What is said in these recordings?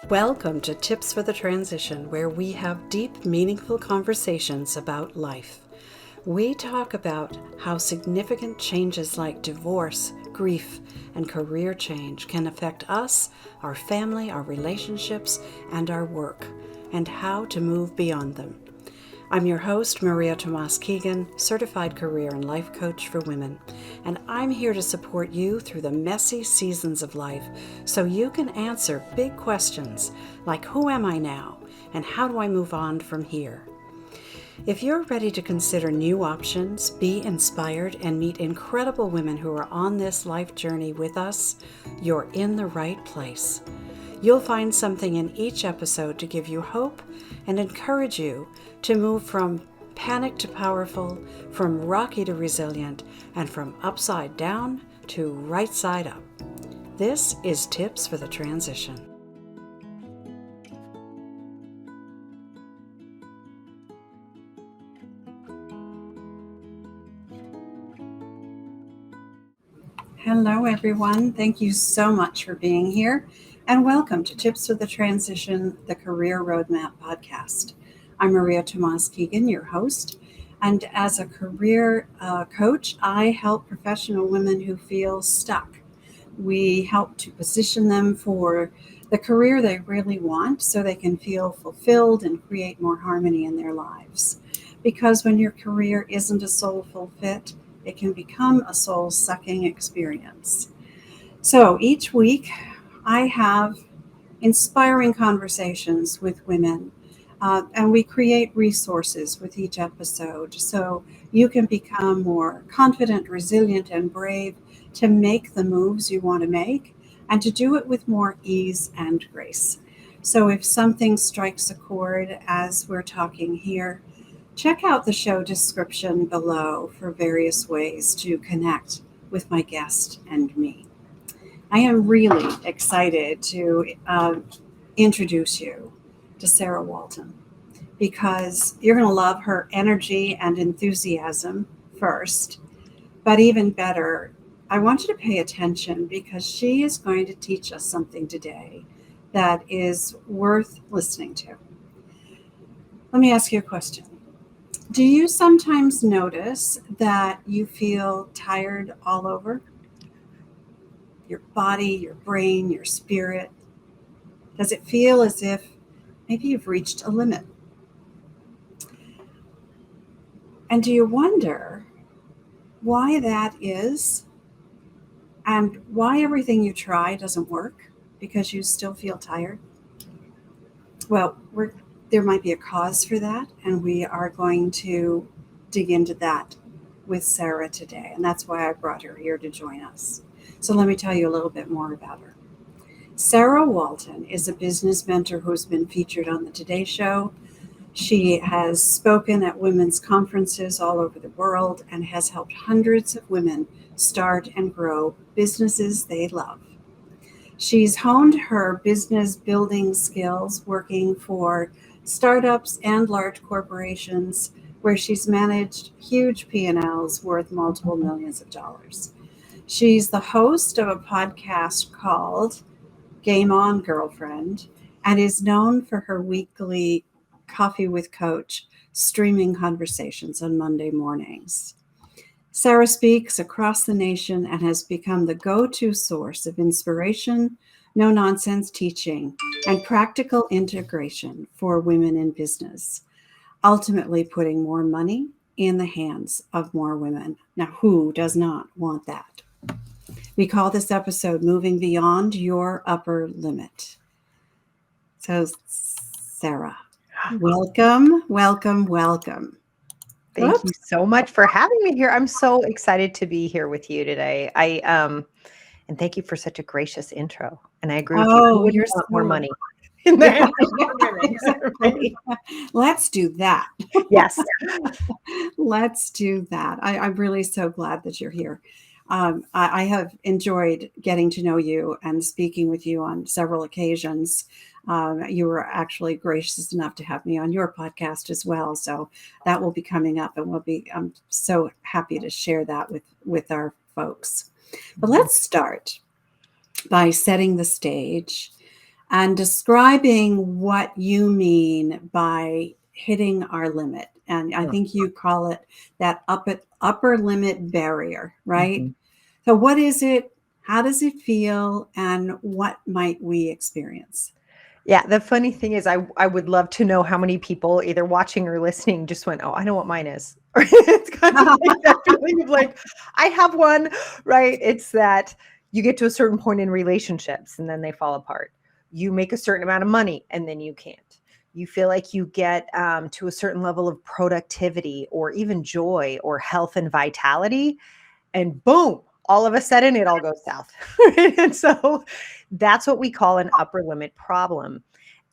Welcome to Tips for the Transition, where we have deep, meaningful conversations about life. We talk about how significant changes like divorce, grief, and career change can affect us, our family, our relationships, and our work, and how to move beyond them. I'm your host, Maria Tomás-Keegan, certified career and life coach for women, and I'm here to support you through the messy seasons of life so you can answer big questions like who am I now and how do I move on from here? If you're ready to consider new options, be inspired, and meet incredible women who are on this life journey with us, you're in the right place. You'll find something in each episode to give you hope and encourage you to move from panic to powerful, from rocky to resilient, and from upside down to right side up. This is Tips for the Transition. Hello, everyone. Thank you so much for being here, and welcome to Tips for the Transition, the Career Roadmap podcast. I'm Maria Tomás-Keegan, your host, and as a career coach, I help professional women who feel stuck. We help to position them for the career they really want so they can feel fulfilled and create more harmony in their lives. Because when your career isn't a soulful fit, it can become a soul-sucking experience. So each week, I have inspiring conversations with women, and we create resources with each episode so you can become more confident, resilient, and brave to make the moves you want to make and to do it with more ease and grace. So if something strikes a chord as we're talking here, check out the show description below for various ways to connect with my guest and me. I am really excited to introduce you to Sarah Walton because you're going to love her energy and enthusiasm first. But even better, I want you to pay attention because she is going to teach us something today that is worth listening to. Let me ask you a question. Do you sometimes notice that you feel tired all over? Your body, your brain, your spirit? Does it feel as if maybe you've reached a limit? And do you wonder why that is and why everything you try doesn't work because you still feel tired? Well, there might be a cause for that, and we are going to dig into that with Sarah today, and that's why I brought her here to join us. So let me tell you a little bit more about her. Sarah Walton is a business mentor who's been featured on the Today Show. She has spoken at women's conferences all over the world and has helped hundreds of women start and grow businesses they love. She's honed her business building skills working for startups and large corporations where she's managed huge P&Ls worth multiple millions of dollars. She's the host of a podcast called Game On, Girlfriend, and is known for her weekly Coffee with Coach streaming conversations on Monday mornings. Sarah speaks across the nation and has become the go-to source of inspiration, no-nonsense teaching, and practical integration for women in business, ultimately putting more money in the hands of more women. Now, who does not want that? We call this episode Moving Beyond Your Upper Limit. So, Sarah, welcome. Thank you so much for having me here. I'm so excited to be here with you today. And thank you for such a gracious intro. And I agree with you. Who wouldn't want more money in the hands of women? Let's do that. Yes. Let's do that. I'm really so glad that you're here. I have enjoyed getting to know you and speaking with you on several occasions. You were actually gracious enough to have me on your podcast as well. So that will be coming up, and I'm so happy to share that with our folks. But let's start by setting the stage. and describing what you mean by hitting our limit. And I think you call it that upper limit barrier, right? Mhm. So, what is it? How does it feel? And what might we experience? Yeah, the funny thing is I would love to know how many people either watching or listening just went, "Oh, I know what mine is." It's kind of like that feeling of like, "I have one," right? It's that you get to a certain point in relationships and then they fall apart. You make a certain amount of money and then you can't. You feel like you get to a certain level of productivity or even joy or health and vitality, and boom, all of a sudden it all goes south. Right? And so that's what we call an upper limit problem.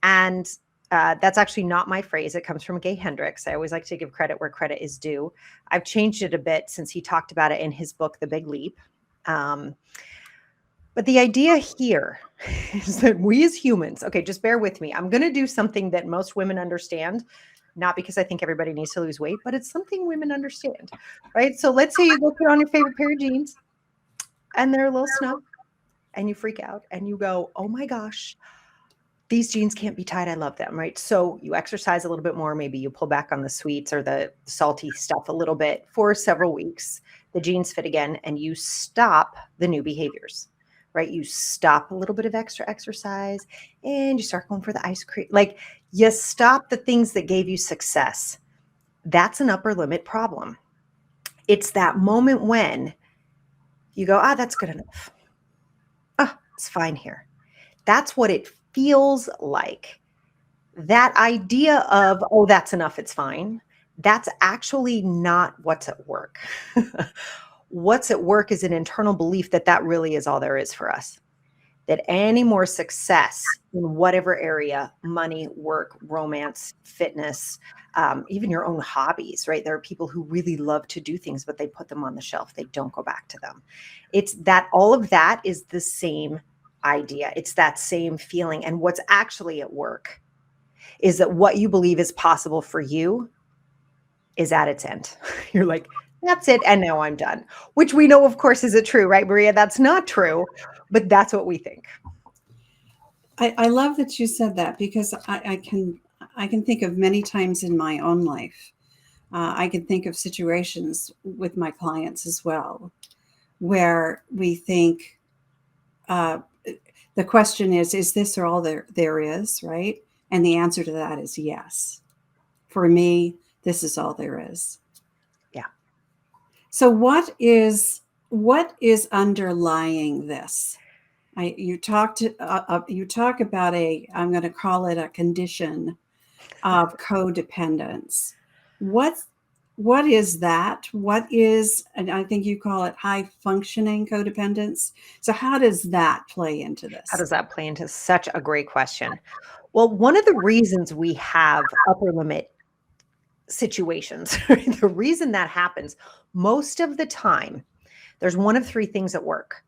And that's actually not my phrase. It comes from Gay Hendricks. I always like to give credit where credit is due. I've changed it a bit since he talked about it in his book, The Big Leap. But the idea here is that we as humans, okay, just bear with me. I'm going to do something that most women understand, not because I think everybody needs to lose weight, but it's something women understand, right? So let's say you go put on your favorite pair of jeans and they're a little snug and you freak out and you go, oh my gosh, these jeans can't be tied. I love them, right? So you exercise a little bit more. Maybe you pull back on the sweets or the salty stuff a little bit for several weeks. The jeans fit again and you stop the new behaviors, right? You stop a little bit of extra exercise and you start going for the ice cream. Like you stop the things that gave you success. That's an upper limit problem. It's that moment when you go, that's good enough. It's fine here. That's what it feels like. That idea of, oh, that's enough, it's fine, that's actually not what's at work. What's at work is an internal belief that that really is all there is for us. That any more success in whatever area, money, work, romance, fitness, even your own hobbies, right? There are people who really love to do things, but they put them on the shelf. They don't go back to them. It's that all of that is the same idea. It's that same feeling. And what's actually at work is that what you believe is possible for you is at its end. You're like, that's it. And now I'm done, which we know, of course, isn't true, right, Maria? That's not true, but that's what we think. I love that you said that because I can think of many times in my own life. I can think of situations with my clients as well, where we think the question is this all there is, right? And the answer to that is yes. For me, this is all there is. Yeah. So what is underlying this? You talk about I'm going to call it a condition of codependence. What is that? What is, and I think you call it high functioning codependence. So how does that play into How this? does that play into such a great question? Well, one of the reasons we have upper limit situations, the reason that happens most of the time, there's one of three things at work.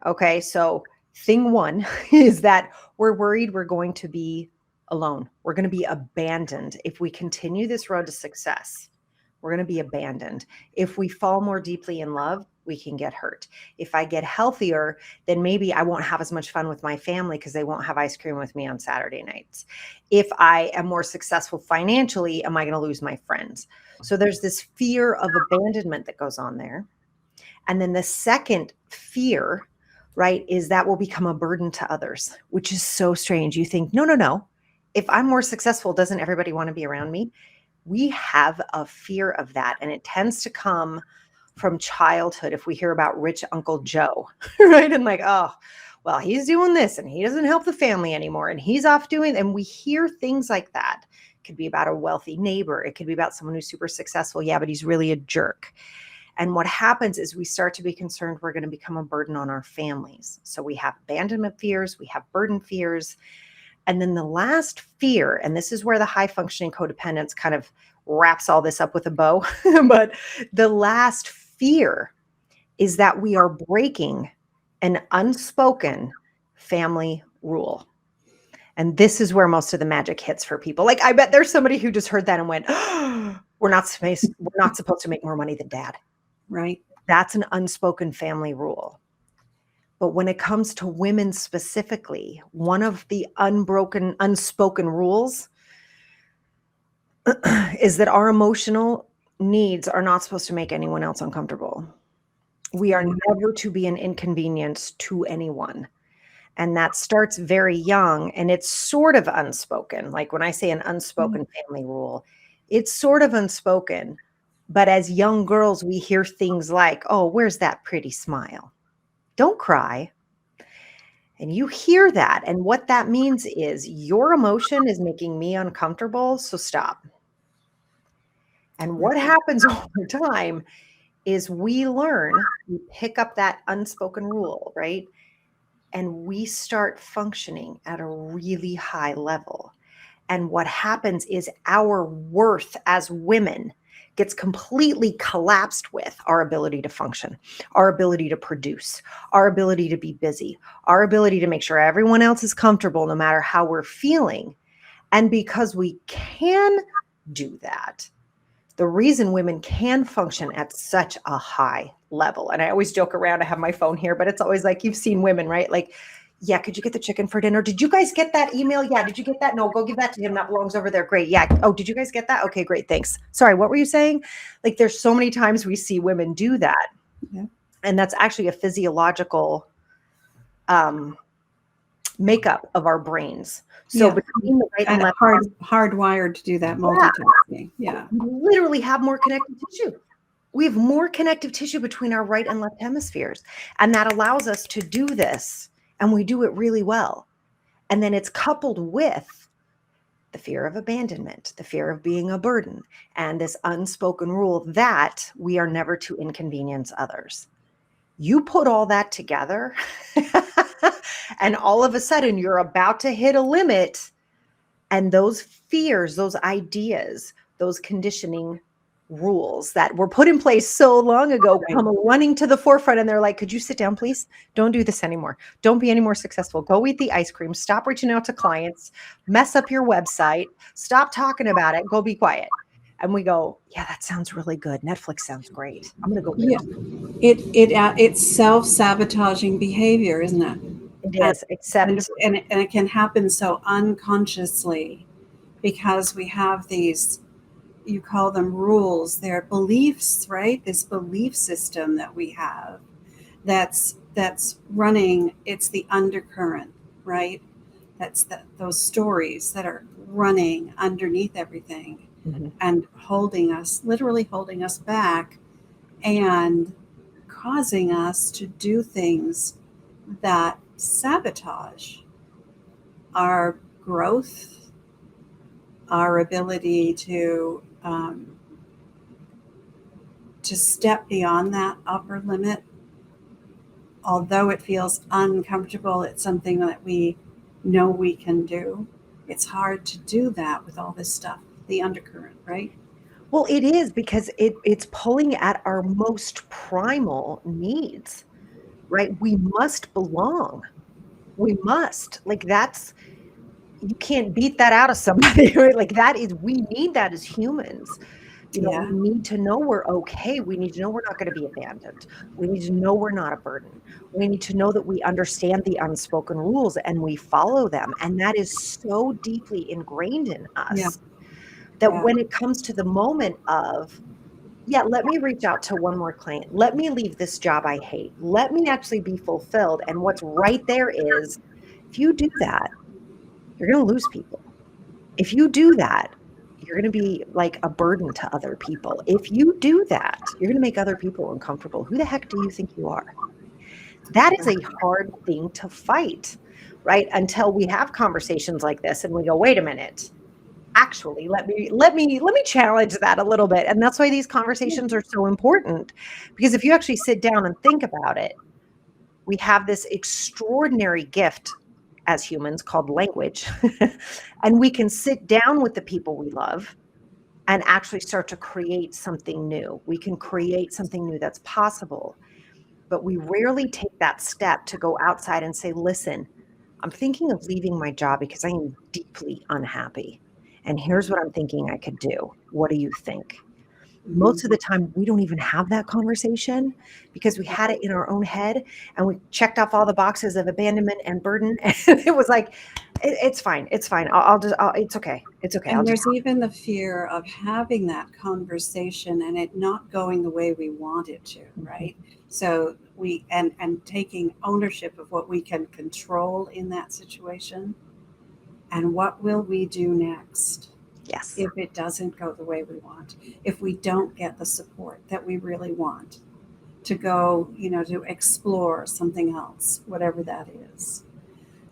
Okay. So thing one is that we're worried we're going to be alone. We're going to be abandoned. If we continue this road to success, we're going to be abandoned. If we fall more deeply in love, we can get hurt. If I get healthier, then maybe I won't have as much fun with my family because they won't have ice cream with me on Saturday nights. If I am more successful financially, am I going to lose my friends? So there's this fear of abandonment that goes on there. And then the second fear, right, is that will become a burden to others, which is so strange. You think, no. If I'm more successful, doesn't everybody want to be around me? We have a fear of that. And it tends to come from childhood. If we hear about rich Uncle Joe, right? And like, oh, well, he's doing this and he doesn't help the family anymore. And he's off doing, and we hear things like that. It could be about a wealthy neighbor. It could be about someone who's super successful. Yeah, but he's really a jerk. And what happens is we start to be concerned we're going to become a burden on our families. So we have abandonment fears, we have burden fears. And then the last fear, and this is where the high functioning codependence kind of wraps all this up with a bow, but the last fear is that we are breaking an unspoken family rule. And this is where most of the magic hits for people. Like, I bet there's somebody who just heard that and went, oh, we're not supposed to make more money than dad. Right. That's an unspoken family rule. But when it comes to women specifically, one of the unspoken rules is that our emotional needs are not supposed to make anyone else uncomfortable. We are never to be an inconvenience to anyone. And that starts very young, and it's sort of unspoken. Like when I say an unspoken family rule, it's sort of unspoken. But as young girls, we hear things like, oh, where's that pretty smile? Don't cry. And you hear that. And what that means is your emotion is making me uncomfortable. So stop. And what happens over time is we learn, we pick up that unspoken rule, right? And we start functioning at a really high level. And what happens is our worth as women gets completely collapsed with our ability to function, our ability to produce, our ability to be busy, our ability to make sure everyone else is comfortable no matter how we're feeling. And because we can do that, the reason women can function at such a high level, and I always joke around, I have my phone here, but it's always like, you've seen women, right? Like, yeah, could you get the chicken for dinner? Did you guys get that email? Yeah, did you get that? No, go give that to him. That belongs over there. Great. Yeah. Oh, did you guys get that? Okay, great. Thanks. Sorry, what were you saying? Like, there's so many times we see women do that. Yeah. And that's actually a physiological makeup of our brains. So between the right and left, hardwired to do that multitasking. Yeah. We literally have more connective tissue. We have more connective tissue between our right and left hemispheres. And that allows us to do this. And we do it really well. And then it's coupled with the fear of abandonment, the fear of being a burden, and this unspoken rule that we are never to inconvenience others. You put all that together, and all of a sudden you're about to hit a limit. And those fears, those ideas, those conditioning rules that were put in place so long ago come running to the forefront, and they're like, could you sit down, please? Don't do this anymore. Don't be any more successful. Go eat the ice cream. Stop reaching out to clients. Mess up your website. Stop talking about it. Go be quiet. And we go, yeah, that sounds really good. Netflix sounds great. I'm going to go. Yeah. It's self-sabotaging behavior, isn't it? It is, except and it can happen so unconsciously because we have these, you call them rules, they're beliefs, right? This belief system that we have that's running, it's the undercurrent, right? That's those stories that are running underneath everything and literally holding us back and causing us to do things that sabotage our growth, our ability to step beyond that upper limit. Although it feels uncomfortable, it's something that we know we can do. It's hard to do that with all this stuff, the undercurrent, right? Well, it is, because it's pulling at our most primal needs, right? We must belong. We must. Like, that's, you can't beat that out of somebody, right? Like, that is, we need that as humans. You know, we need to know we're okay. We need to know we're not going to be abandoned. We need to know we're not a burden. We need to know that we understand the unspoken rules and we follow them. And that is so deeply ingrained in us that when it comes to the moment of, let me reach out to one more client. Let me leave this job I hate. Let me actually be fulfilled. And what's right there is, if you do that, you're going to lose people. If you do that, you're going to be like a burden to other people. If you do that, you're going to make other people uncomfortable. Who the heck do you think you are? That is a hard thing to fight, right? Until we have conversations like this and we go, wait a minute. Actually, let me challenge that a little bit. And that's why these conversations are so important, because if you actually sit down and think about it, we have this extraordinary gift as humans called language. And we can sit down with the people we love and actually start to create something new. We can create something new that's possible. But we rarely take that step to go outside and say, listen, I'm thinking of leaving my job because I am deeply unhappy. And here's what I'm thinking I could do. What do you think? Most of the time, we don't even have that conversation because we had it in our own head and we checked off all the boxes of abandonment and burden. And it was like, it's fine. It's fine. It's okay. It's okay. And there's even the fear of having that conversation and it not going the way we want it to, right? So and taking ownership of what we can control in that situation. And what will we do next? Yes. If it doesn't go the way we want, if we don't get the support that we really want to go, to explore something else, whatever that is.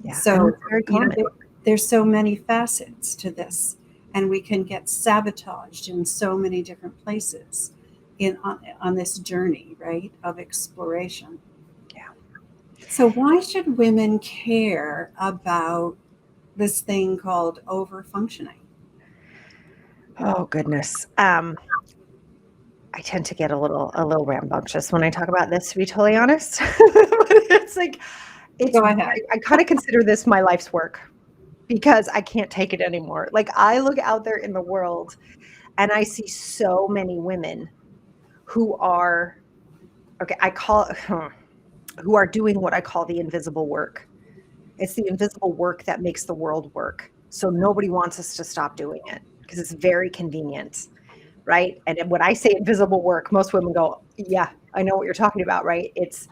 Yeah. So very common. There's so many facets to this, and we can get sabotaged in so many different places on this journey, right, of exploration. Yeah. So why should women care about this thing called overfunctioning? Oh goodness. I tend to get a little rambunctious when I talk about this, to be totally honest. It's like, Go ahead. I kind of consider this my life's work because I can't take it anymore. Like, I look out there in the world and I see so many women who are, who are doing what I call the invisible work. It's the invisible work that makes the world work. So nobody wants us to stop doing it because it's very convenient, right? And when I say invisible work, most women go, yeah, I know what you're talking about, right? It's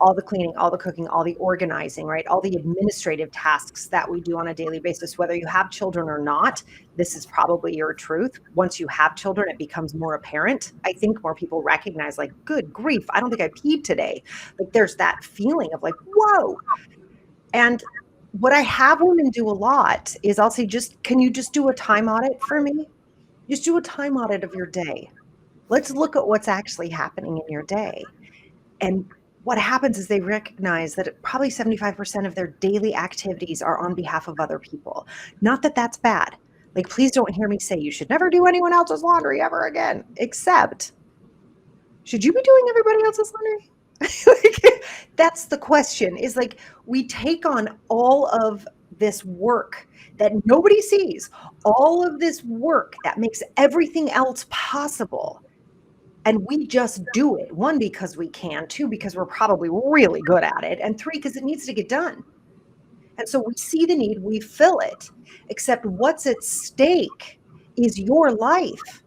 all the cleaning, all the cooking, all the organizing, right? All the administrative tasks that we do on a daily basis, whether you have children or not. This is probably your truth. Once you have children, it becomes more apparent. I think more people recognize, like, good grief, I don't think I peed today. Like, there's that feeling of like, whoa. And what I have women do a lot is I'll say, can you just do a time audit for me? Just do a time audit of your day. Let's look at what's actually happening in your day. And what happens is they recognize that probably 75% of their daily activities are on behalf of other people. Not that that's bad. Like, please don't hear me say you should never do anyone else's laundry ever again, except, should you be doing everybody else's laundry? Like, that's the question, is like, we take on all of this work that nobody sees, all of this work that makes everything else possible. And we just do it. One, because we can. Two, because we're probably really good at it. And three, because it needs to get done. And so we see the need, we fill it. Except what's at stake is your life.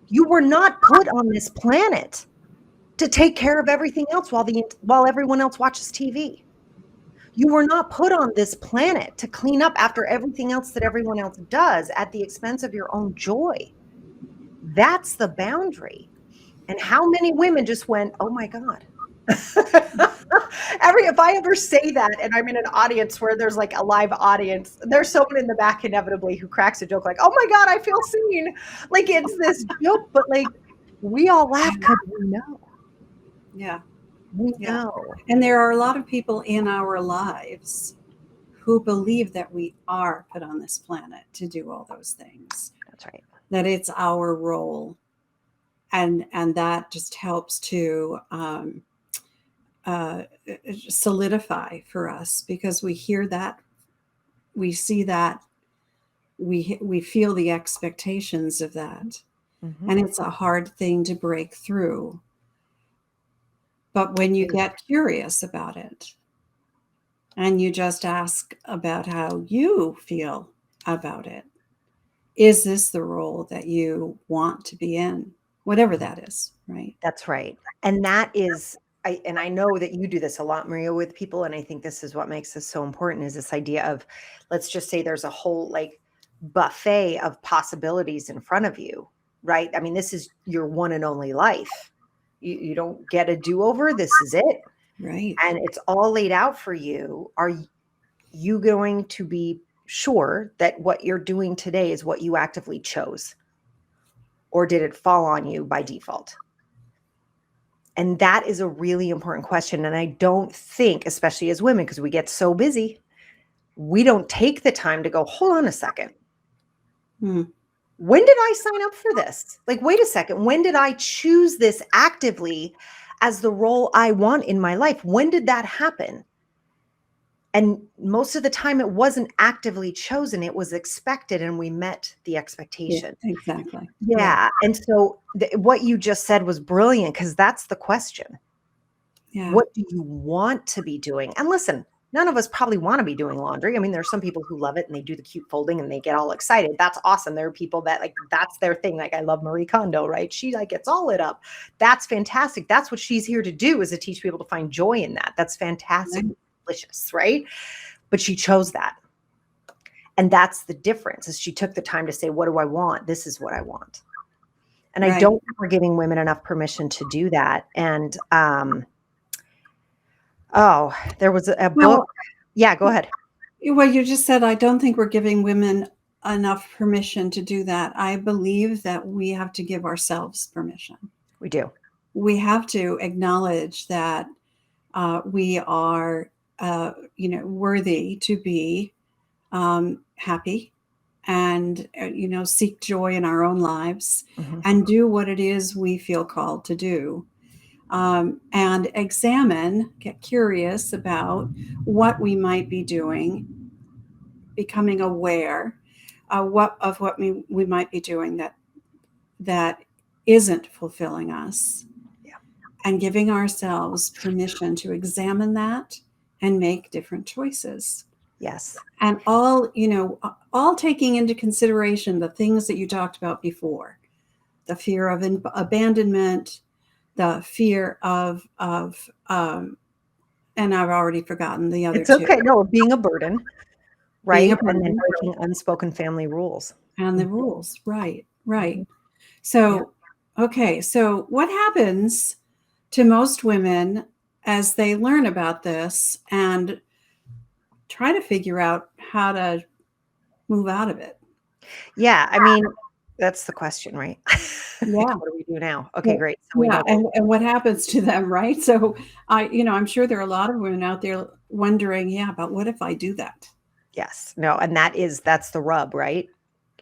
You were not put on this planet to take care of everything else while everyone else watches TV. You were not put on this planet to clean up after everything else that everyone else does at the expense of your own joy. That's the boundary. And how many women just went, oh my God. If I ever say that and I'm in an audience where there's like a live audience, there's someone in the back inevitably who cracks a joke like, oh my God, I feel seen. Like, it's this joke, but like, we all laugh because we know. Yeah. We know. And there are a lot of people in our lives who believe that we are put on this planet to do all those things. That's right. That it's our role. And that just helps to solidify for us, because we hear that, we see that, we feel the expectations of that. Mm-hmm. And it's a hard thing to break through. But when you get curious about it and you just ask about how you feel about it, is this the role that you want to be in? Whatever that is, right? That's right. And that is, I know that you do this a lot, Maria, with people. And I think this is what makes this so important, is this idea of, let's just say there's a whole like buffet of possibilities in front of you, right? I mean, this is your one and only life. You don't get a do-over. This is it. Right. And it's all laid out for you. Are you going to be sure that what you're doing today is what you actively chose? Or did it fall on you by default? And that is a really important question. And I don't think, especially as women, because we get so busy, we don't take the time to go, hold on a second. When did I sign up for this? Like, wait a second. When did I choose this actively as the role I want in my life? When did that happen? And most of the time it wasn't actively chosen. It was expected, and we met the expectation. Yeah, exactly. Yeah. And so what you just said was brilliant, because that's the question. Yeah. What do you want to be doing? And listen, none of us probably want to be doing laundry. I mean, there's some people who love it and they do the cute folding and they get all excited. That's awesome. There are people that like, that's their thing. Like I love Marie Kondo, right? She like gets all lit up. That's fantastic. That's what she's here to do, is to teach people to find joy in that. That's fantastic. Right. Delicious, right? But she chose that. And that's the difference, is she took the time to say, what do I want? This is what I want. And I don't think we're giving women enough permission to do that. And, there was a book. Yeah, go ahead. Well, you just said, I don't think we're giving women enough permission to do that. I believe that we have to give ourselves permission. We do. We have to acknowledge that we are, worthy to be happy and, seek joy in our own lives, and do what it is we feel called to do. And examine, get curious about what we might be doing, becoming aware of what we might be doing that isn't fulfilling us, and giving ourselves permission to examine that and make different choices. Yes. And all taking into consideration the things that you talked about before, the fear of abandonment, the fear of and I've already forgotten the other two. It's okay. No, being a burden, right? And then breaking unspoken family rules. And the rules, right. So, okay, so what happens to most women as they learn about this and try to figure out how to move out of it? Yeah, I mean, that's the question, right? Yeah. What do we do now? Okay, great. So and what happens to them, right? So I'm sure there are a lot of women out there wondering, but what if I do that? Yes. No, and that's the rub, right?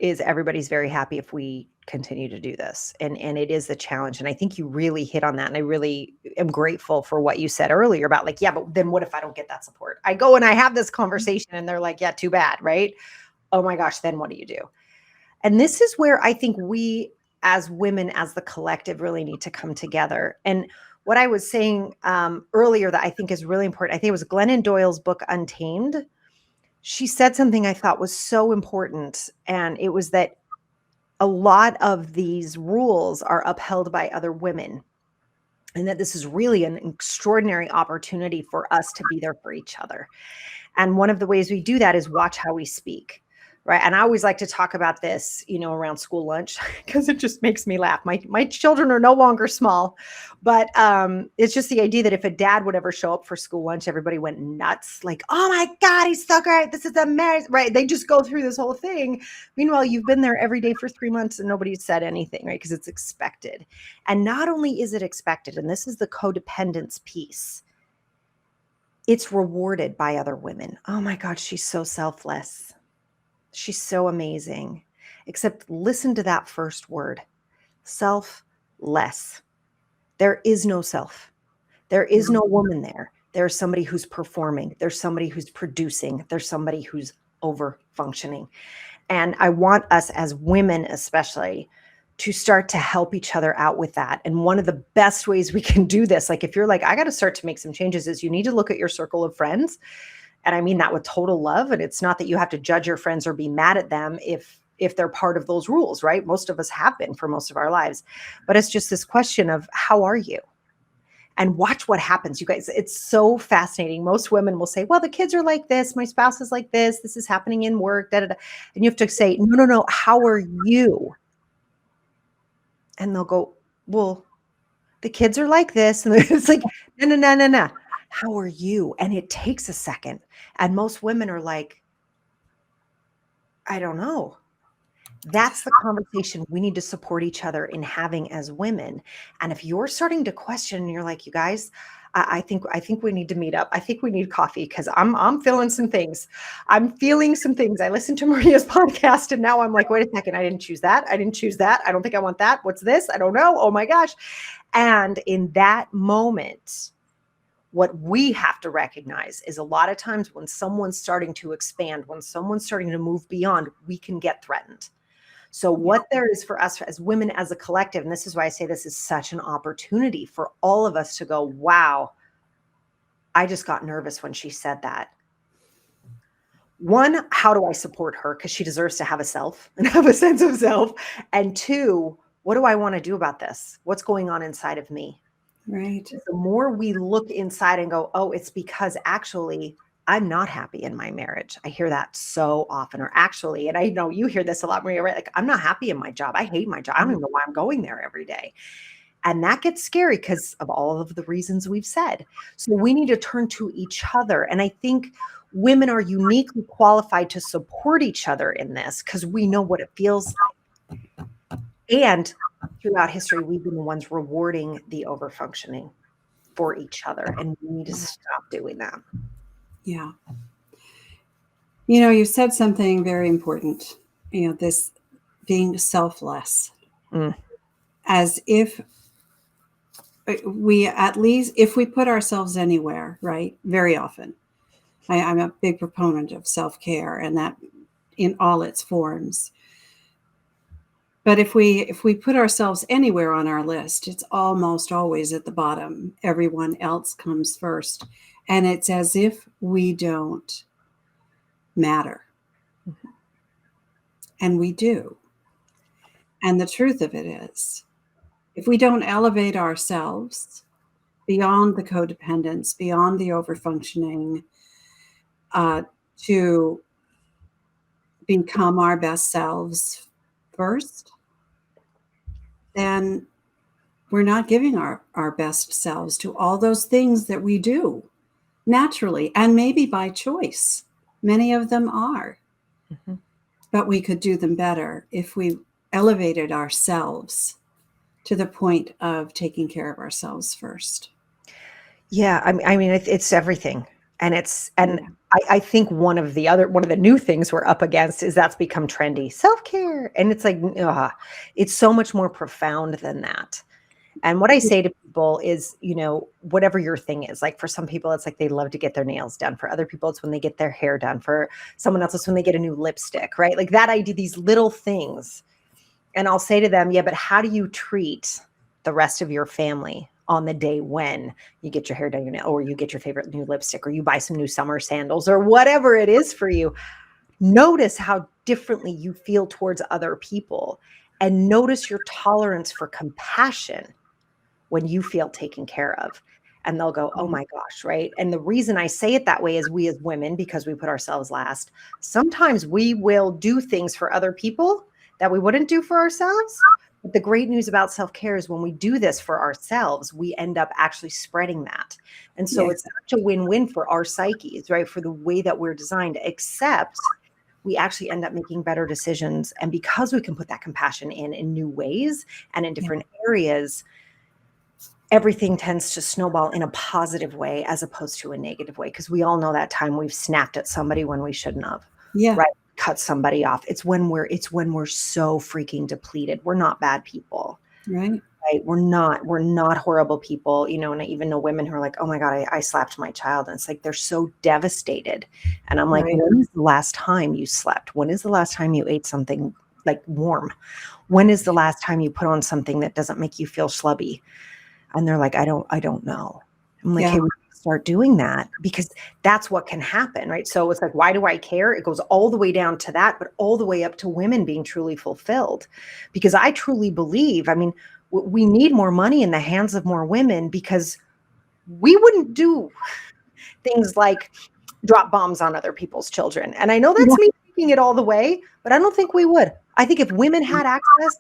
Is everybody's very happy if we continue to do this. And it is a challenge. And I think you really hit on that. And I really am grateful for what you said earlier about like, but then what if I don't get that support? I go and I have this conversation and they're like, too bad, right? Oh my gosh, then what do you do? And this is where I think we as women, as the collective, really need to come together. And what I was saying earlier that I think is really important, I think it was Glennon Doyle's book, Untamed. She said something I thought was so important. And it was that a lot of these rules are upheld by other women. And that this is really an extraordinary opportunity for us to be there for each other. And one of the ways we do that is watch how we speak. Right. And I always like to talk about this, around school lunch, because it just makes me laugh. My children are no longer small, but it's just the idea that if a dad would ever show up for school lunch, everybody went nuts. Like, oh my God, he's so great. This is amazing. Right. They just go through this whole thing. Meanwhile, you've been there every day for 3 months and nobody's said anything, right? Because it's expected. And not only is it expected, and this is the codependence piece, it's rewarded by other women. Oh my God, she's so selfless. She's so amazing. Except listen to that first word, selfless. There is no self. There is no woman there. There's somebody who's performing. There's somebody who's producing. There's somebody who's over functioning. And I want us as women, especially, to start to help each other out with that. And one of the best ways we can do this, like if you're like, I got to start to make some changes, is you need to look at your circle of friends. And I mean that with total love. And it's not that you have to judge your friends or be mad at them if they're part of those rules, right? Most of us have been for most of our lives. But it's just this question of, how are you? And watch what happens. You guys, it's so fascinating. Most women will say, well, the kids are like this. My spouse is like this. This is happening in work. Da, da, da. And you have to say, no. How are you? And they'll go, well, the kids are like this. And it's like, no. How are you? And it takes a second. And most women are like, I don't know. That's the conversation we need to support each other in having as women. And if you're starting to question, and you're like, you guys, I think we need to meet up. I think we need coffee, because I'm feeling some things. I'm feeling some things. I listened to Maria's podcast and now I'm like, wait a second. I didn't choose that. I didn't choose that. I don't think I want that. What's this? I don't know. Oh my gosh. And in that moment, What we have to recognize is a lot of times when someone's starting to expand, when someone's starting to move beyond, we can get threatened. So what there is for us as women, as a collective, and this is why I say this is such an opportunity for all of us to go, wow, I just got nervous when she said that. One, how do I support her? Because she deserves to have a self and have a sense of self. And two, what do I want to do about this? What's going on inside of me? Right. The more we look inside and go, oh, it's because actually I'm not happy in my marriage. I hear that so often. Or actually, and I know you hear this a lot, Maria, right? Like, I'm not happy in my job. I hate my job. I don't even know why I'm going there every day. And that gets scary because of all of the reasons we've said. So we need to turn to each other. And I think women are uniquely qualified to support each other in this because we know what it feels like. And throughout history, we've been the ones rewarding the overfunctioning for each other. And we need to stop doing that. Yeah. You know, you said something very important, you know, this being selfless, as if we, at least if we put ourselves anywhere, right? Very often. I'm a big proponent of self-care and that in all its forms. But if we put ourselves anywhere on our list, it's almost always at the bottom. Everyone else comes first. And it's as if we don't matter. And we do. And the truth of it is, if we don't elevate ourselves beyond the codependence, beyond the overfunctioning, to become our best selves first, then we're not giving our best selves to all those things that we do naturally and maybe by choice. Many of them are. Mm-hmm. But we could do them better if we elevated ourselves to the point of taking care of ourselves first. Yeah, I mean, it's everything. And I think one of the new things we're up against is that's become trendy, self-care. And it's like, it's so much more profound than that. And what I say to people is, you know, whatever your thing is, like for some people, it's like they love to get their nails done. For other people, it's when they get their hair done. For someone else, it's when they get a new lipstick, right? Like that idea, these little things. And I'll say to them, yeah, but how do you treat the rest of your family on the day when you get your hair done, your nail, or you get your favorite new lipstick, or you buy some new summer sandals, or whatever it is for you? Notice how differently you feel towards other people, and notice your tolerance for compassion when you feel taken care of. And they'll go, oh my gosh, right? And the reason I say it that way is we as women, because we put ourselves last, sometimes we will do things for other people that we wouldn't do for ourselves. But the great news about self-care is when we do this for ourselves, we end up actually spreading that. And so it's such a win-win for our psyches, right? For the way that we're designed, except we actually end up making better decisions. And because we can put that compassion in new ways and in different areas, everything tends to snowball in a positive way as opposed to a negative way. Because we all know that time we've snapped at somebody when we shouldn't have. Yeah. Right. Cut somebody off. It's when we're so freaking depleted. We're not bad people. Right. Right. We're not horrible people. You know, and I even know women who are like, oh my God, I slapped my child. And it's like, they're so devastated. And I'm like, when is the last time you slept? When is the last time you ate something like warm? When is the last time you put on something that doesn't make you feel schlubby? And they're like, I don't know. I'm like, hey, we start doing that because that's what can happen, right? So it's like, why do I care? It goes all the way down to that, but all the way up to women being truly fulfilled. Because I truly believe, I mean, we need more money in the hands of more women because we wouldn't do things like drop bombs on other people's children. And I know that's me taking it all the way, but I don't think we would. I think if women had access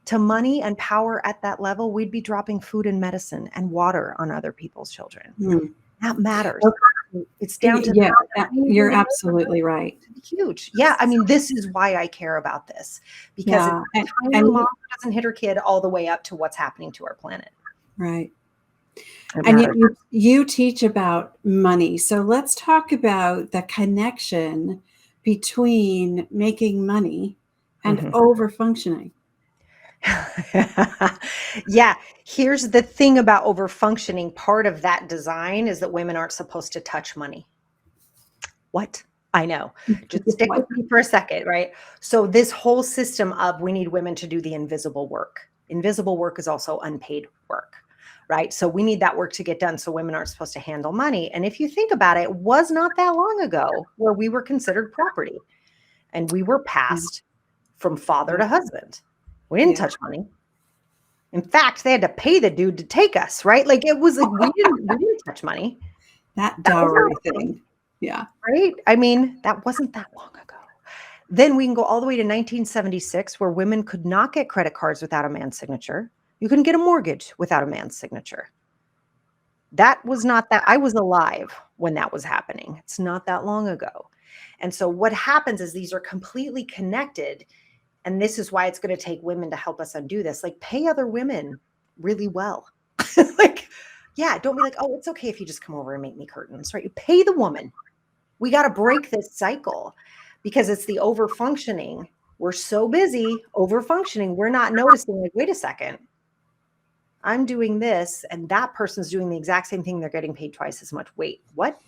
to money and power at that level, we'd be dropping food and medicine and water on other people's children. That matters. Okay. It's down to you're absolutely right. Huge. Yeah. I mean, this is why I care about this, because it's a mom doesn't hit her kid all the way up to what's happening to our planet. Right. And yet you teach about money. So let's talk about the connection between making money and over functioning. Yeah. Here's the thing about overfunctioning. Part of that design is that women aren't supposed to touch money. What? I know. Just stick with me for a second, right? So this whole system of we need women to do the invisible work. Invisible work is also unpaid work, right? So we need that work to get done. So women aren't supposed to handle money. And if you think about it, it was not that long ago where we were considered property and we were passed from father to husband. We didn't touch money. In fact, they had to pay the dude to take us, right? Like it was like we didn't touch money. That dowry thing. Yeah. Right? I mean, that wasn't that long ago. Then we can go all the way to 1976, where women could not get credit cards without a man's signature. You couldn't get a mortgage without a man's signature. That was not that. I was alive when that was happening. It's not that long ago. And so what happens is these are completely connected. And this is why it's going to take women to help us undo this. Like pay other women really well. Like, yeah, don't be like, oh, it's okay if you just come over and make me curtains, right? You pay the woman. We got to break this cycle because it's the overfunctioning. We're so busy overfunctioning. We're not noticing, like, wait a second. I'm doing this and that person's doing the exact same thing. They're getting paid twice as much. Wait, what?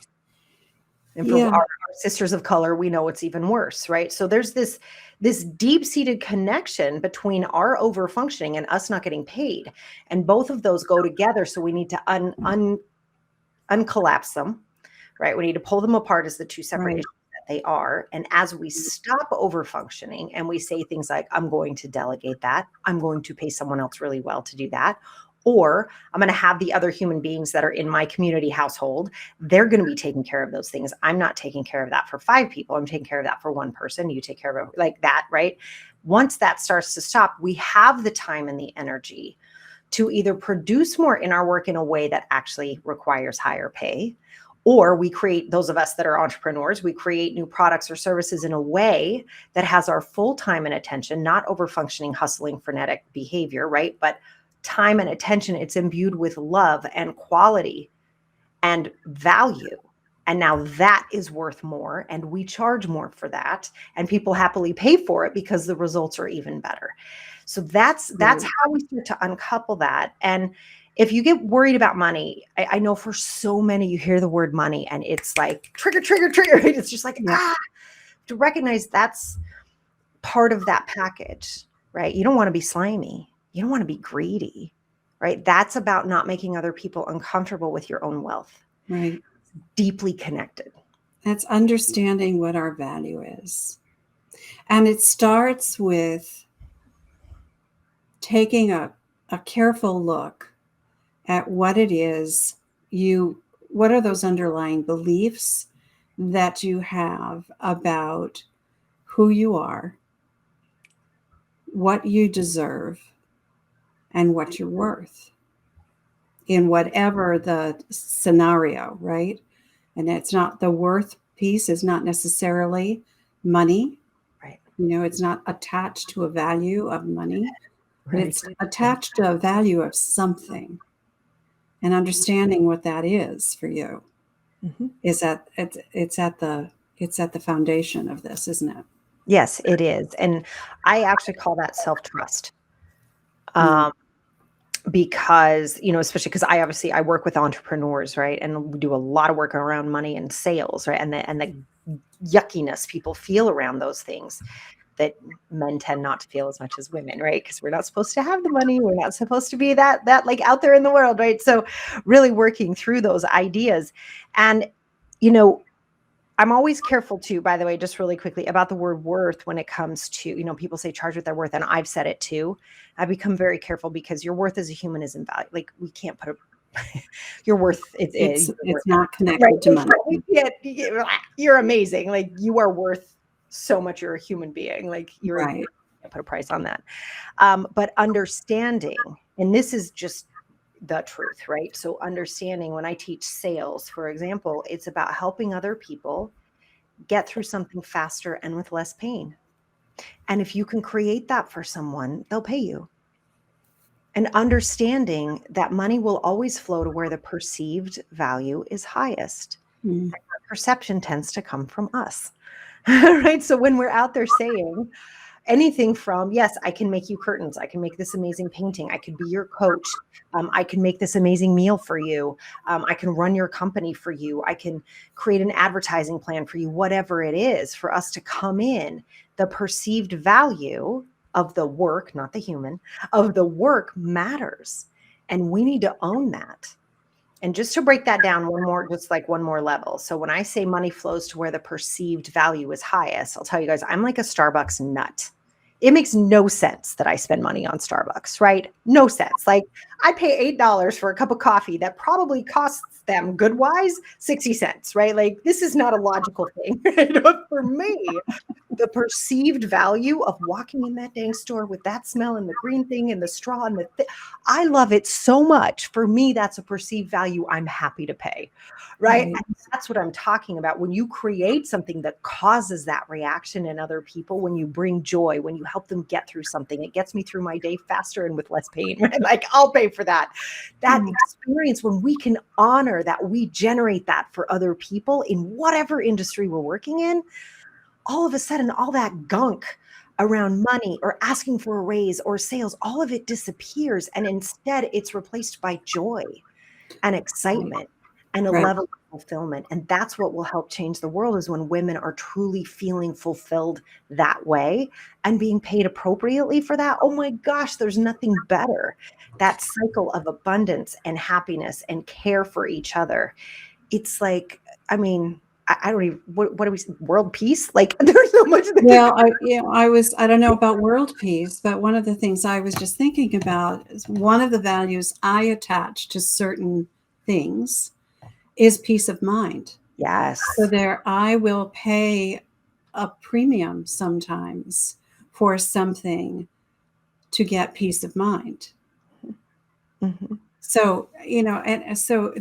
And for our sisters of color, we know it's even worse, right? So there's this deep-seated connection between our overfunctioning and us not getting paid. And both of those go together. So we need to uncollapse them. Right? We need to pull them apart as the two separate issues that they are. And as we stop overfunctioning and we say things like, I'm going to delegate that, I'm going to pay someone else really well to do that, or I'm going to have the other human beings that are in my community household, they're going to be taking care of those things. I'm not taking care of that for 5 people. I'm taking care of that for 1 person. You take care of it like that, right? Once that starts to stop, we have the time and the energy to either produce more in our work in a way that actually requires higher pay, or we create, those of us that are entrepreneurs, we create new products or services in a way that has our full time and attention, not overfunctioning, hustling, frenetic behavior, right? But time and attention, it's imbued with love and quality and value. And now that is worth more. And we charge more for that. And people happily pay for it because the results are even better. So that's how we start to uncouple that. And if you get worried about money, I know for so many, you hear the word money and it's like trigger. Right? It's just like, to recognize that's part of that package, right? You don't want to be slimy. You don't want to be greedy, right? That's about not making other people uncomfortable with your own wealth. Right. Deeply connected. That's understanding what our value is. And it starts with taking a careful look at what it is what are those underlying beliefs that you have about who you are, what you deserve, and what you're worth in whatever the scenario, right? And it's not, the worth piece is not necessarily money, right? It's not attached to a value of money, but it's attached to a value of something. And understanding what that is for you is that it's at the foundation of this, isn't it? Yes, it is. And I actually call that self-trust. Because, especially because I work with entrepreneurs, right? And we do a lot of work around money and sales, right? And the yuckiness people feel around those things that men tend not to feel as much as women, right? Because we're not supposed to have the money. We're not supposed to be that like out there in the world, right? So really working through those ideas. And, I'm always careful too, by the way, just really quickly about the word worth when it comes to, people say charge with their worth. And I've said it too. I become very careful because your worth as a human is invaluable. Like we can't put your worth. It's not connected to money. You're amazing. Like you are worth so much. You're a human being. Like you're right. You can't put a price on that. But understanding, and this is just the truth, right? So understanding when I teach sales, for example, it's about helping other people get through something faster and with less pain. And if you can create that for someone, they'll pay you. And understanding that money will always flow to where the perceived value is highest. Perception tends to come from us, right? So when we're out there saying, anything from, yes, I can make you curtains. I can make this amazing painting. I could be your coach. I can make this amazing meal for you. I can run your company for you. I can create an advertising plan for you, whatever it is for us to come in. The perceived value of the work, not the human, of the work matters. And we need to own that. And just to break that down one more level. So when I say money flows to where the perceived value is highest, I'll tell you guys, I'm like a Starbucks nut. It makes no sense that I spend money on Starbucks, right? No sense. Like I pay $8 for a cup of coffee that probably costs them good-wise 60 cents, right? Like this is not a logical thing. Right? But for me, the perceived value of walking in that dang store with that smell and the green thing and the straw and I love it so much. For me, that's a perceived value I'm happy to pay, right? And that's what I'm talking about. When you create something that causes that reaction in other people, when you bring joy, when you help them get through something, it gets me through my day faster and with less pain, right? Like I'll pay for that. That experience, when we can honor that, we generate that for other people in whatever industry we're working in, all of a sudden, all that gunk around money or asking for a raise or sales, all of it disappears. And instead, it's replaced by joy and excitement and a level of fulfillment. And that's what will help change the world, is when women are truly feeling fulfilled that way and being paid appropriately for that. Oh my gosh, there's nothing better. That cycle of abundance and happiness and care for each other. It's like, I mean, I don't even, what do we say? World peace? Like there's so much. Well, I don't know about world peace, but one of the things I was just thinking about is one of the values I attach to certain things is peace of mind. Yes. So I will pay a premium sometimes for something to get peace of mind. Mm-hmm. So, and so,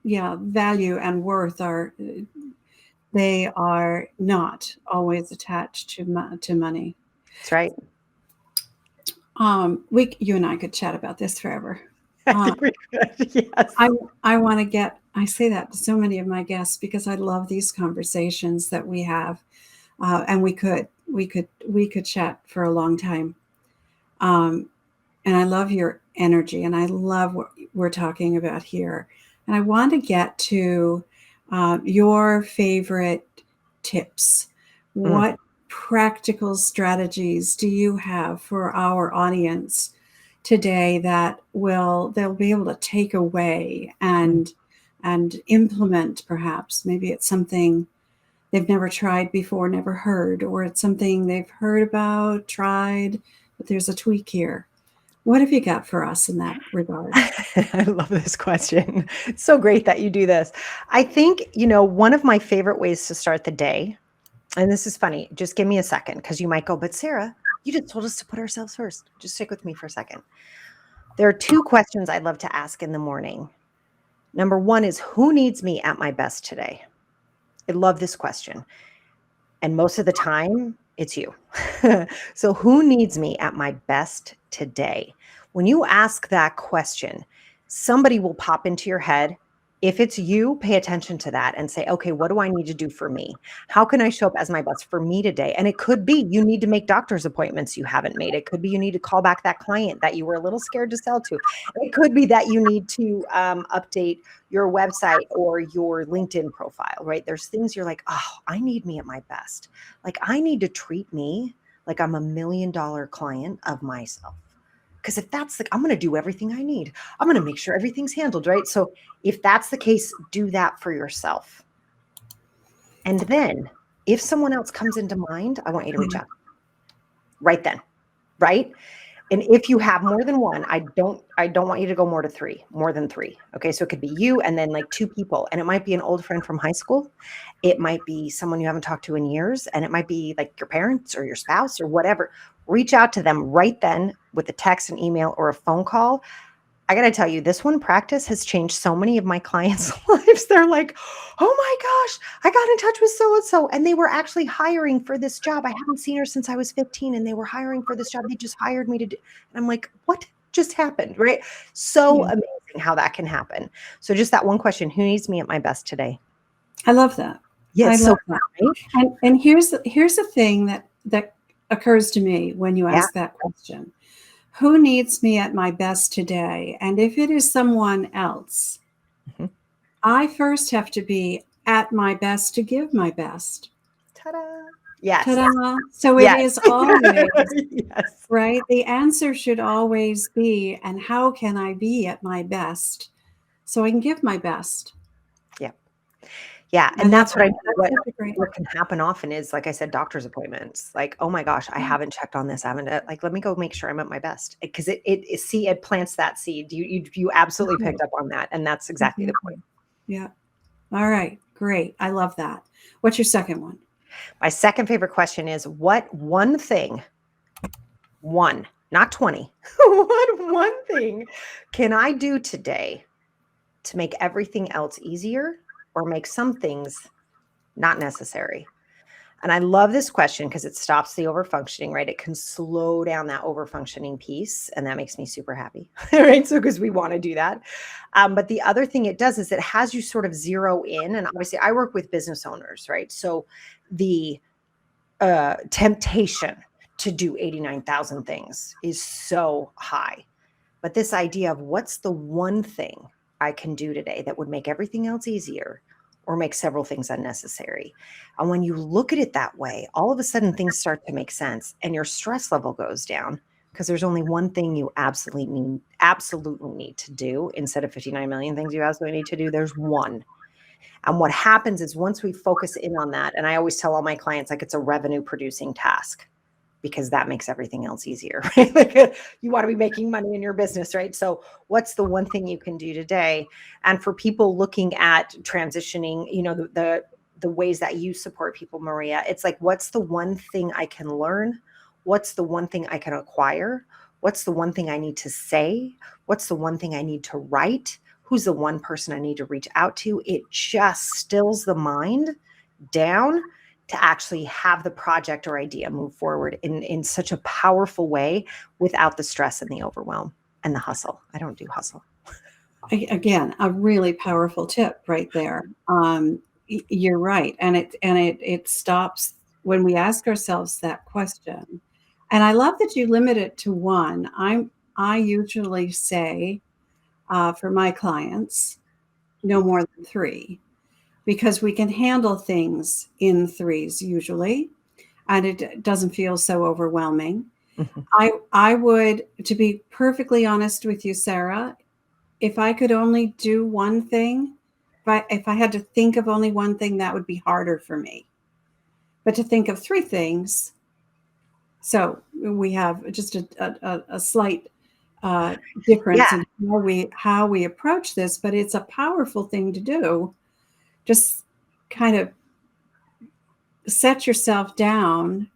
value and worth they are not always attached to money. That's right. You and I could chat about this forever. I think we could. Yes. I say that to so many of my guests because I love these conversations that we have, and we could chat for a long time. And I love your energy, and I love what we're talking about here. And I want to get to your favorite tips. What practical strategies do you have for our audience today that they'll be able to take away and implement? Perhaps maybe it's something they've never tried before, never heard, or it's something they've heard about, tried, but there's a tweak here. What have you got for us in that regard? I love this question. It's so great that you do this. I think, one of my favorite ways to start the day, and this is funny, just give me a second, because you might go, but Sarah, you just told us to put ourselves first. Just stick with me for a second. There are two questions I'd love to ask in the morning. Number one is, who needs me at my best today? I love this question. And most of the time, it's you. So who needs me at my best today? When you ask that question, somebody will pop into your head. If it's you, pay attention to that and say, okay, what do I need to do for me? How can I show up as my best for me today? And it could be you need to make doctor's appointments you haven't made. It could be you need to call back that client that you were a little scared to sell to. It could be that you need to update your website or your LinkedIn profile, right? There's things you're like, oh, I need me at my best. Like I need to treat me like I'm $1 million client of myself. Because if that's I'm going to do everything I need. I'm going to make sure everything's handled, right? So if that's the case, do that for yourself. And then if someone else comes into mind, I want you to reach out right then, right? And if you have more than one, I don't want you to go more than three. Okay. So it could be you and then like two people, and it might be an old friend from high school. It might be someone you haven't talked to in years, and it might be like your parents or your spouse or whatever. Reach out to them right then with a text, an email, or a phone call. I got to tell you, this one practice has changed so many of my clients' lives. They're like, oh my gosh, I got in touch with so-and-so, and they were actually hiring for this job. I haven't seen her since I was 15, and they were hiring for this job. They just hired me to do. And I'm like, what just happened, right? So amazing how that can happen. So just that one question, who needs me at my best today? I love that. Yes. I love that. And here's the thing that occurs to me when you ask that question. Who needs me at my best today? And if it is someone else, I first have to be at my best to give my best. Ta-da. Yes. Ta-da. So it is always, yes. right? The answer should always be, and how can I be at my best so I can give my best? Yeah. Yeah. And that's what can happen often is, like I said, doctor's appointments. Like, oh my gosh, I haven't checked on this. I haven't, like, let me go make sure I'm at my best. Because it plants that seed. You absolutely picked up on that. And that's exactly the point. Yeah. All right. Great. I love that. What's your second one? My second favorite question is, what one thing, not 20, what one thing can I do today to make everything else easier or make some things not necessary? And I love this question because it stops the overfunctioning, right? It can slow down that overfunctioning piece. And that makes me super happy, right? So, because we want to do that. But the other thing it does is it has you sort of zero in. And obviously I work with business owners, right? So the temptation to do 89,000 things is so high. But this idea of what's the one thing I can do today that would make everything else easier or make several things unnecessary. And when you look at it that way, all of a sudden things start to make sense and your stress level goes down because there's only one thing you absolutely need to do instead of 59 million things you absolutely need to do. There's one. And what happens is once we focus in on that, and I always tell all my clients, like, it's a revenue producing task because that makes everything else easier, right? Like, you want to be making money in your business, right? So what's the one thing you can do today? And for people looking at transitioning, you know, the ways that you support people, Maria, it's like, what's the one thing I can learn? What's the one thing I can acquire? What's the one thing I need to say? What's the one thing I need to write? Who's the one person I need to reach out to? It just stills the mind down to actually have the project or idea move forward in such a powerful way without the stress and the overwhelm and the hustle. I don't do hustle. Again, a really powerful tip right there. You're right. And it stops when we ask ourselves that question. And I love that you limit it to one. I usually say, for my clients, no more than 3, because we can handle things in 3s usually, and it doesn't feel so overwhelming. Mm-hmm. I would, to be perfectly honest with you, Sarah, if I could only do one thing, if I had to think of only one thing, that would be harder for me. But to think of 3 things, so we have just a slight difference in how we approach this, but it's a powerful thing to do. Just kind of set yourself down,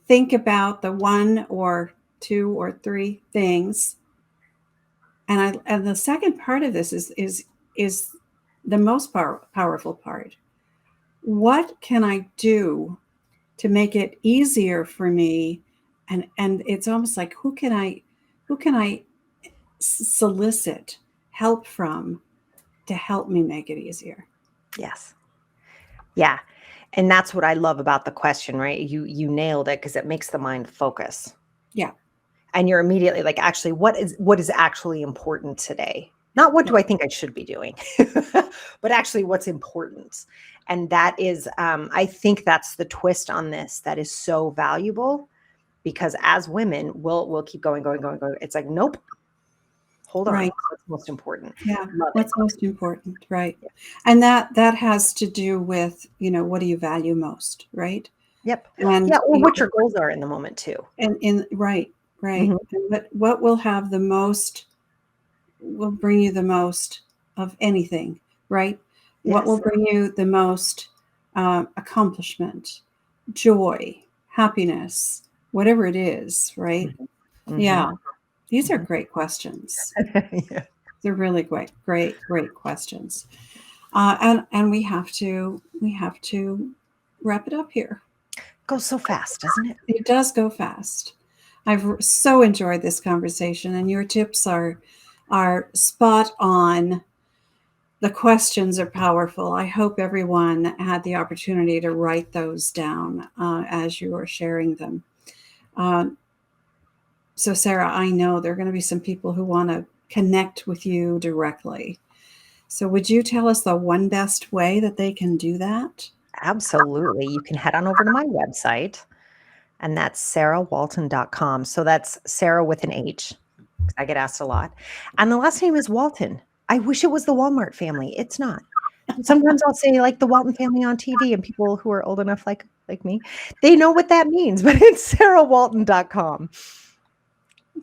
think about the 1 or 2 or 3 things, and the second part of this is the most powerful part. What can I do to make it easier for me? And it's almost like who can I solicit help from to help me make it easier? Yes. Yeah. And that's what I love about the question, right? You nailed it because it makes the mind focus. Yeah. And you're immediately like, actually, what is actually important today? Not what do I think I should be doing, but actually what's important. And that is, I think that's the twist on this that is so valuable, because as women, we'll keep going. It's like, nope. Hold on. Right. What's most important? Yeah. What's most important. Right. Yeah. And that has to do with, what do you value most? Right. Yep. And or what your goals are in the moment too. And right. Mm-hmm. And what will bring you the most of anything, right? Yes. What will bring you the most accomplishment, joy, happiness, whatever it is, right? Mm-hmm. Yeah. These are great questions. Yeah. They're really great questions. And we have to wrap it up here. Goes so fast, doesn't it? It does go fast. I've so enjoyed this conversation, and your tips are spot on. the questions are powerful. I hope everyone had the opportunity to write those down as you were sharing them. So, Sarah, I know there are going to be some people who want to connect with you directly. So, would you tell us the one best way that they can do that? Absolutely. You can head on over to my website, and that's sarahwalton.com. So that's Sarah with an H. I get asked a lot. And the last name is Walton. I wish it was the Walmart family. It's not. Sometimes I'll say like the Walton family on TV, and people who are old enough like me, they know what that means, but it's sarahwalton.com.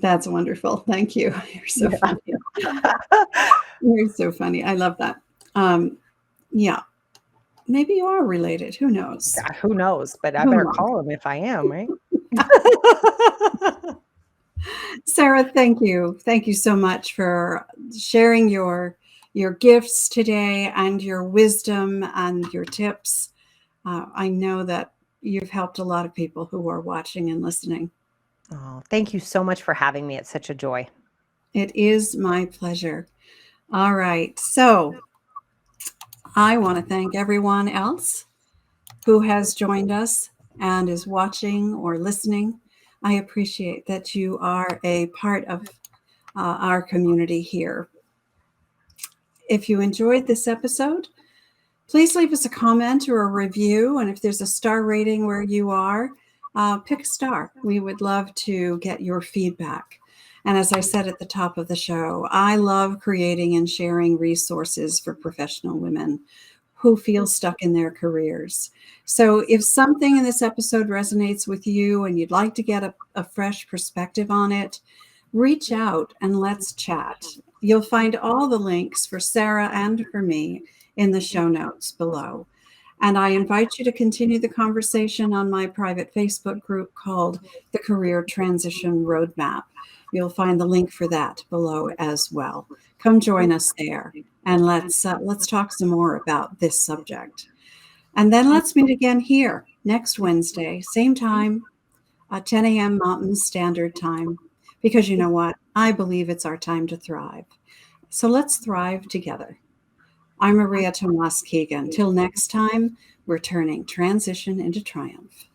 That's wonderful. Thank you. You're so funny. You're so funny. I love that. Yeah. Maybe you are related. Who knows? Who knows? But I Who better knows? call him if I am, right? Sarah, thank you. Thank you so much for sharing your gifts today and your wisdom and your tips. I know that you've helped a lot of people who are watching and listening. Oh, thank you so much for having me. It's such a joy. It is my pleasure. All right. So I want to thank everyone else who has joined us and is watching or listening. I appreciate that you are a part of our community here. If you enjoyed this episode, please leave us a comment or a review. And if there's a star rating where you are, pick a star. We would love to get your feedback. And as I said at the top of the show, I love creating and sharing resources for professional women who feel stuck in their careers. So if something in this episode resonates with you and you'd like to get a fresh perspective on it, reach out and let's chat. You'll find all the links for Sarah and for me in the show notes below. And I invite you to continue the conversation on my private Facebook group called the Career Transition Roadmap. You'll find the link for that below as well. Come join us there, and let's talk some more about this subject. And then let's meet again here next Wednesday, same time, 10 a.m. Mountain Standard Time, because you know what? I believe it's our time to thrive. So let's thrive together. I'm Maria Tomás-Keegan. Till next time, we're turning transition into triumph.